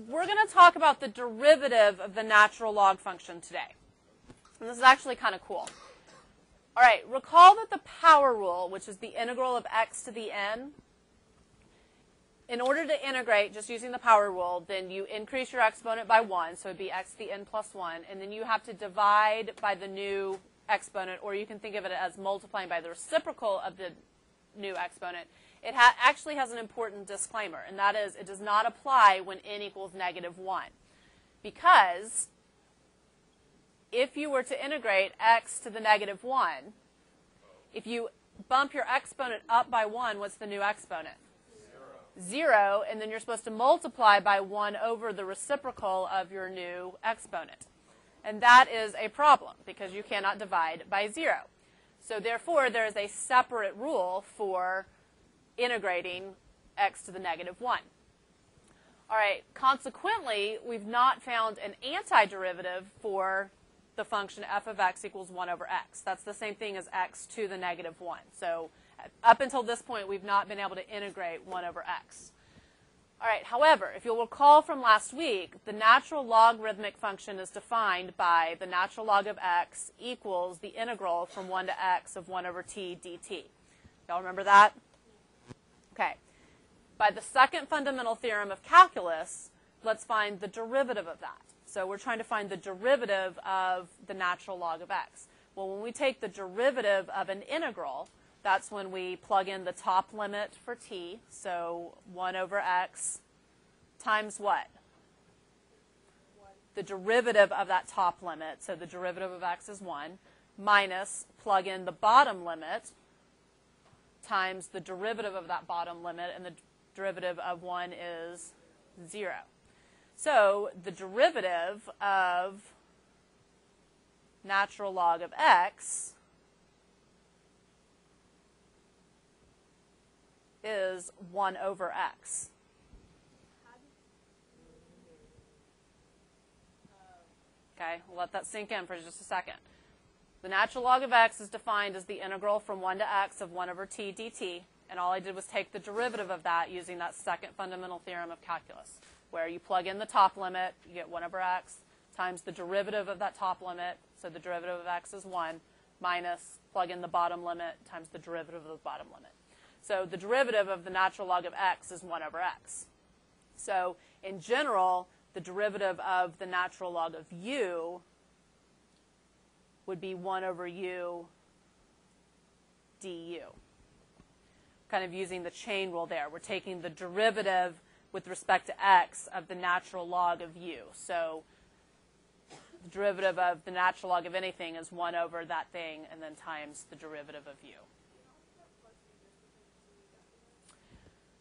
we're going to talk about the derivative of the natural log function today. And this is actually kind of cool. All right, recall that the power rule, which is the integral of x to the n, in order to integrate just using the power rule, then you increase your exponent by 1, so it would be x to the n plus 1, and then you have to divide by the new exponent, or you can think of it as multiplying by the reciprocal of the new exponent. It actually has an important disclaimer, and that is it does not apply when n equals -1. Because if you were to integrate x to the -1, if you bump your exponent up by 1, what's the new exponent? 0, and then you're supposed to multiply by 1 over the reciprocal of your new exponent. And that is a problem because you cannot divide by 0. So therefore, there is a separate rule for integrating x to the -1. All right, consequently, we've not found an antiderivative for the function f of x equals 1 over x. That's the same thing as x to the -1. So up until this point, we've not been able to integrate 1 over x. All right, however, if you'll recall from last week, the natural logarithmic function is defined by the natural log of x equals the integral from 1 to x of 1 over t dt. Y'all remember that? Okay. By the second fundamental theorem of calculus, let's find the derivative of that. So we're trying to find the derivative of the natural log of x. Well, when we take the derivative of an integral, that's when we plug in the top limit for t, so 1 over x times what? The derivative of that top limit, so the derivative of x is 1, minus plug in the bottom limit times the derivative of that bottom limit, and the derivative of 1 is 0. So the derivative of natural log of x is 1 over x. Okay, we'll let that sink in for just a second. The natural log of x is defined as the integral from 1 to x of 1 over t dt, and all I did was take the derivative of that using that second fundamental theorem of calculus, where you plug in the top limit, you get 1 over x, times the derivative of that top limit, so the derivative of x is 1, minus plug in the bottom limit times the derivative of the bottom limit. So the derivative of the natural log of x is 1 over x. So in general, the derivative of the natural log of u would be 1 over u du. Kind of using the chain rule there. We're taking the derivative with respect to x of the natural log of u. So the derivative of the natural log of anything is 1 over that thing, and then times the derivative of u.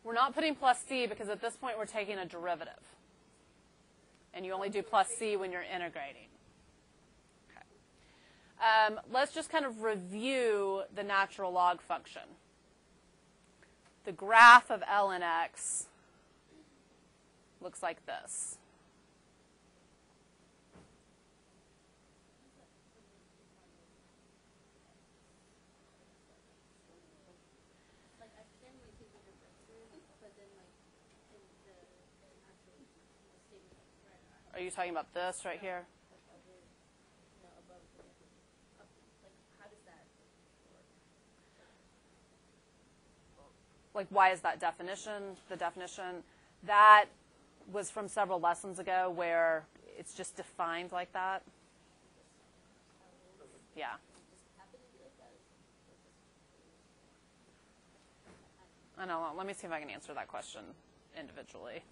We're not putting plus c because at this point we're taking a derivative. And you only do plus c when you're integrating. Okay. Let's just kind of review the natural log function. The graph of ln x looks like this. Are you talking about this right here? Like, why is that definition? The definition, that was from several lessons ago where it's just defined like that. Yeah. I don't know. Let me see if I can answer that question individually.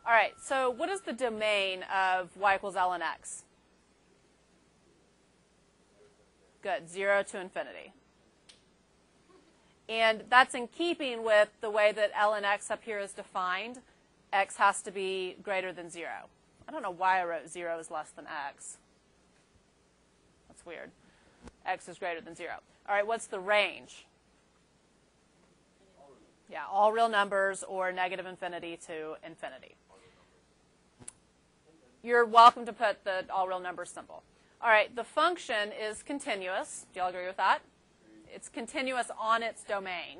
All right, so what is the domain of y equals ln x? Good, 0 to infinity. And that's in keeping with the way that ln x up here is defined. X has to be greater than 0. I don't know why I wrote 0 is less than x. That's weird. X is greater than 0. All right, what's the range? Yeah, all real numbers or negative infinity to infinity. You're welcome to put the all real numbers symbol. All right, the function is continuous. Do you all agree with that? It's continuous on its domain,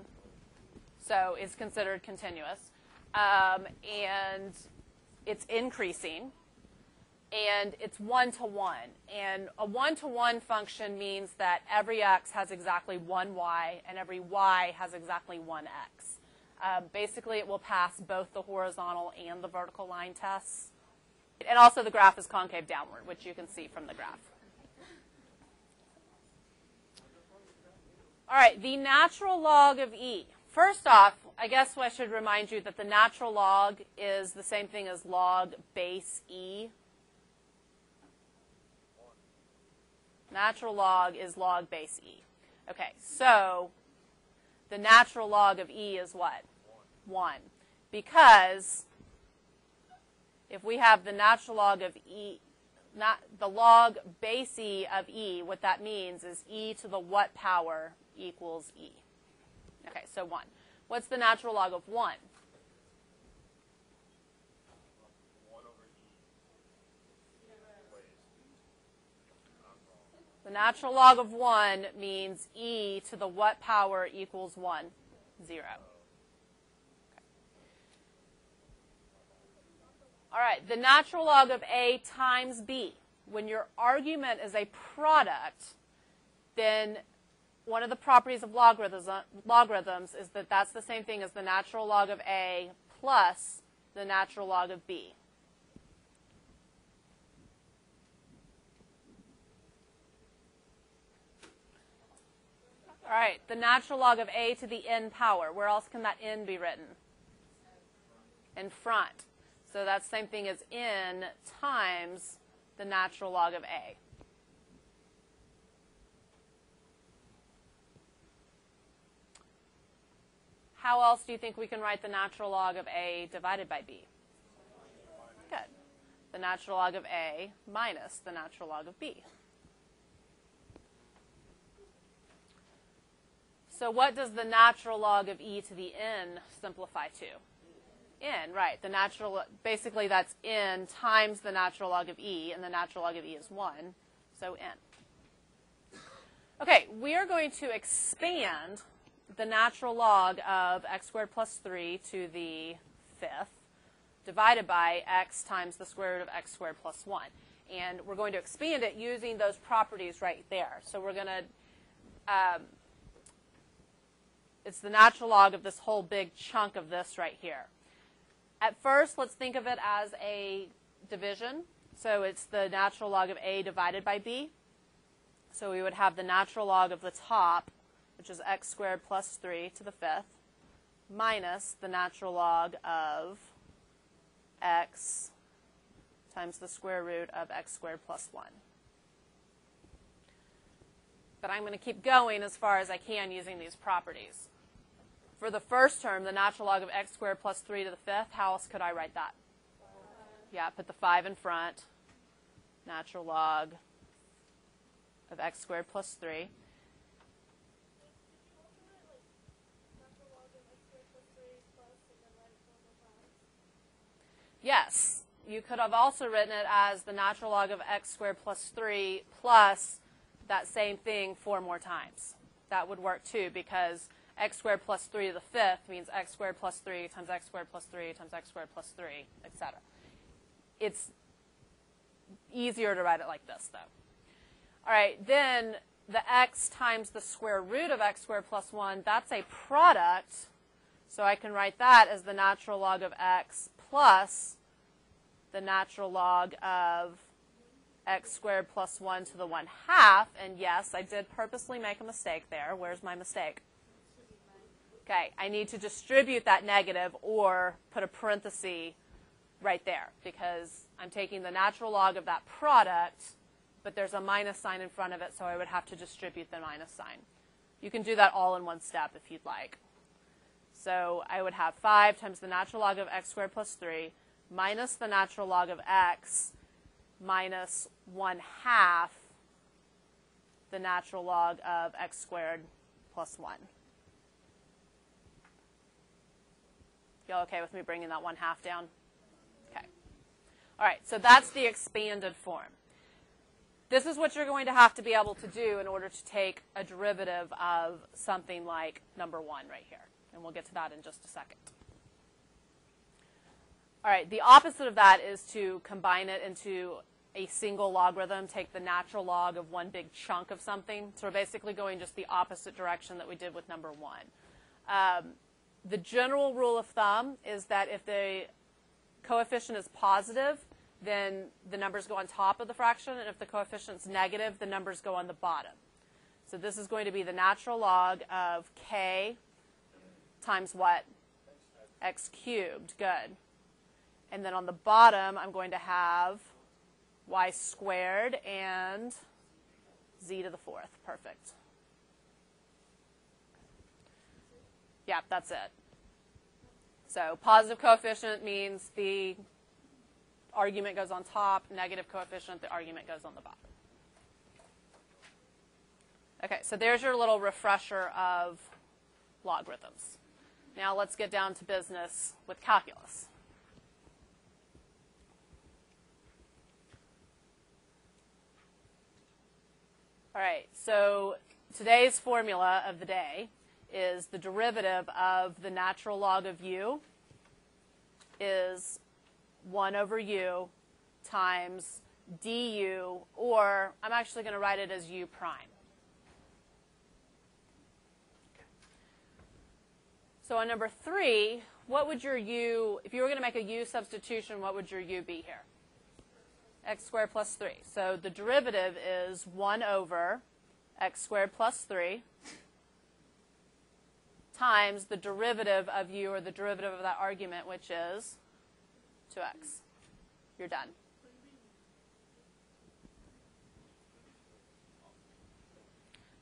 so it's considered continuous. and it's increasing, and it's 1-to-1. And a 1-to-1 function means that every x has exactly one y, and every y has exactly one x. Basically, it will pass both the horizontal and the vertical line tests. And also the graph is concave downward, which you can see from the graph. All right, the natural log of e. First off, I guess I should remind you that the natural log is the same thing as log base e. Natural log is log base e. Okay, so the natural log of e is what? 1. Because if we have the natural log of e, not the log base e of e, what that means is e to the what power equals e. Okay, so 1. What's the natural log of 1? The natural log of 1 means e to the what power equals 1? 0. Okay. All right, the natural log of a times b. When your argument is a product, then one of the properties of logarithms is that that's the same thing as the natural log of a plus the natural log of b. All right, the natural log of a to the n power. Where else can that n be written? In front. So that's the same thing as n times the natural log of a. How else do you think we can write the natural log of a divided by b? Good. The natural log of a minus the natural log of b. So what does the natural log of e to the n simplify to? N, right. The natural, basically that's n times the natural log of e, and the natural log of e is 1, so n. Okay, we are going to expand the natural log of x squared plus 3 to the 5th divided by x times the square root of x squared plus 1. And we're going to expand it using those properties right there. So we're going to, it's the natural log of this whole big chunk of this right here. At first, let's think of it as a division. So it's the natural log of a divided by b. So we would have the natural log of the top, which is x squared plus 3 to the 5th, minus the natural log of x times the square root of x squared plus 1. But I'm going to keep going as far as I can using these properties. For the first term, the natural log of x squared plus 3 to the 5th, how else could I write that? Yeah, put the 5 in front. Natural log of x squared plus 3. Yes, you could have also written it as the natural log of x squared plus 3 plus that same thing 4 more times. That would work too, because x squared plus 3 to the 5th means x squared plus 3 times x squared plus 3 times x squared plus 3, etc. It's easier to write it like this, though. All right, then the x times the square root of x squared plus 1, that's a product. So I can write that as the natural log of x plus the natural log of x squared plus 1 to the 1/2. And yes, I did purposely make a mistake there. Where's my mistake? Okay, I need to distribute that negative or put a parenthesis right there because I'm taking the natural log of that product, but there's a minus sign in front of it, so I would have to distribute the minus sign. You can do that all in one step if you'd like. So I would have 5 times the natural log of x squared plus 3 minus the natural log of x minus 1/2 the natural log of x squared plus 1. Y'all okay with me bringing that 1/2 down? Okay. All right, so that's the expanded form. This is what you're going to have to be able to do in order to take a derivative of something like number 1 right here. And we'll get to that in just a second. All right, the opposite of that is to combine it into a single logarithm, take the natural log of one big chunk of something. So we're basically going just the opposite direction that we did with number 1. The general rule of thumb is that if the coefficient is positive, then the numbers go on top of the fraction, and if the coefficient's negative, the numbers go on the bottom. So this is going to be the natural log of k times what? X cubed. Good. And then on the bottom, I'm going to have y squared and z to the 4th. Perfect. Yeah, that's it. So positive coefficient means the argument goes on top. Negative coefficient, the argument goes on the bottom. Okay, so there's your little refresher of logarithms. Now let's get down to business with calculus. All right, so today's formula of the day is the derivative of the natural log of u is 1 over u times du, or I'm actually going to write it as u prime. So on number 3, what would your u, if you were going to make a u substitution, what would your u be here? X squared plus 3. So the derivative is 1 over x squared plus 3 times the derivative of u, or the derivative of that argument, which is 2x. You're done.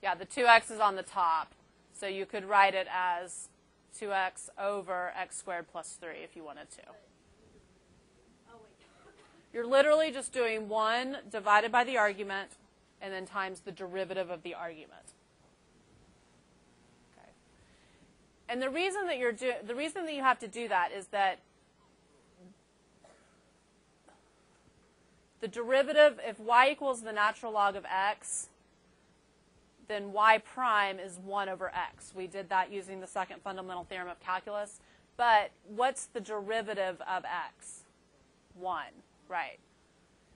Yeah, the 2x is on the top. So you could write it as 2x over x squared plus 3 if you wanted to. You're literally just doing 1 divided by the argument and then times the derivative of the argument. Okay. And the reason that you have to do that is that the derivative, if y equals the natural log of x, then y prime is 1 over x. We did that using the second fundamental theorem of calculus. But what's the derivative of x? 1, right.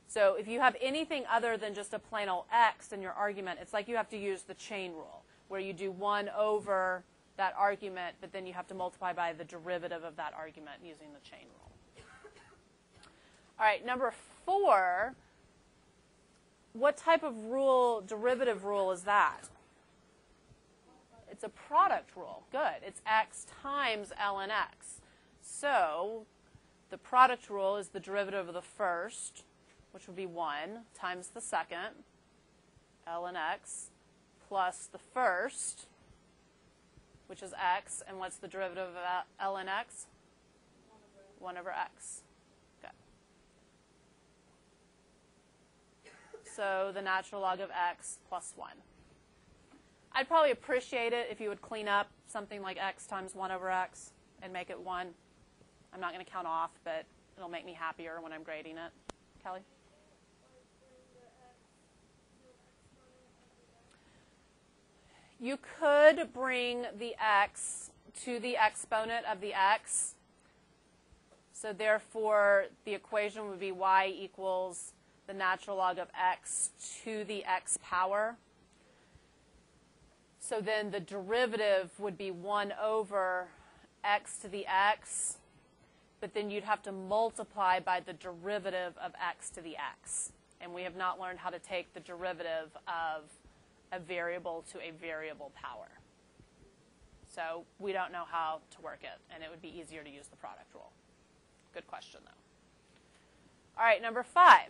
So if you have anything other than just a plain old x in your argument, it's like you have to use the chain rule, where you do 1 over that argument, but then you have to multiply by the derivative of that argument using the chain rule. All right, number 4, what type of rule, derivative rule is that? It's a product rule. Good. It's x times ln x. So the product rule is the derivative of the first, which would be 1, times the second, ln x, plus the first, which is x. And what's the derivative of ln x? 1 over x. Good. So the natural log of x plus 1. I'd probably appreciate it if you would clean up something like x times 1 over x and make it 1. I'm not going to count off, but it'll make me happier when I'm grading it. Kelly? You could bring the x to the exponent of the x. So therefore, the equation would be y equals the natural log of x to the x power. So then the derivative would be 1 over x to the x, but then you'd have to multiply by the derivative of x to the x. And we have not learned how to take the derivative of a variable to a variable power. So we don't know how to work it, and it would be easier to use the product rule. Good question, though. All right, number 5.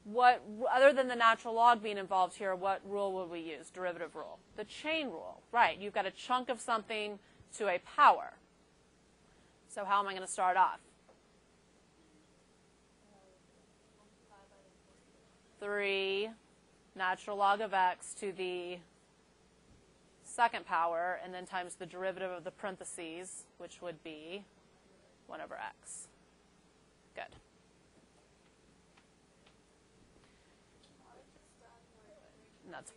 What, other than the natural log being involved here, what rule would we use? Derivative rule. The chain rule. Right, you've got a chunk of something to a power. So how am I going to start off? 3 natural log of x to the second power, and then times the derivative of the parentheses, which would be 1 over x. Good. And that's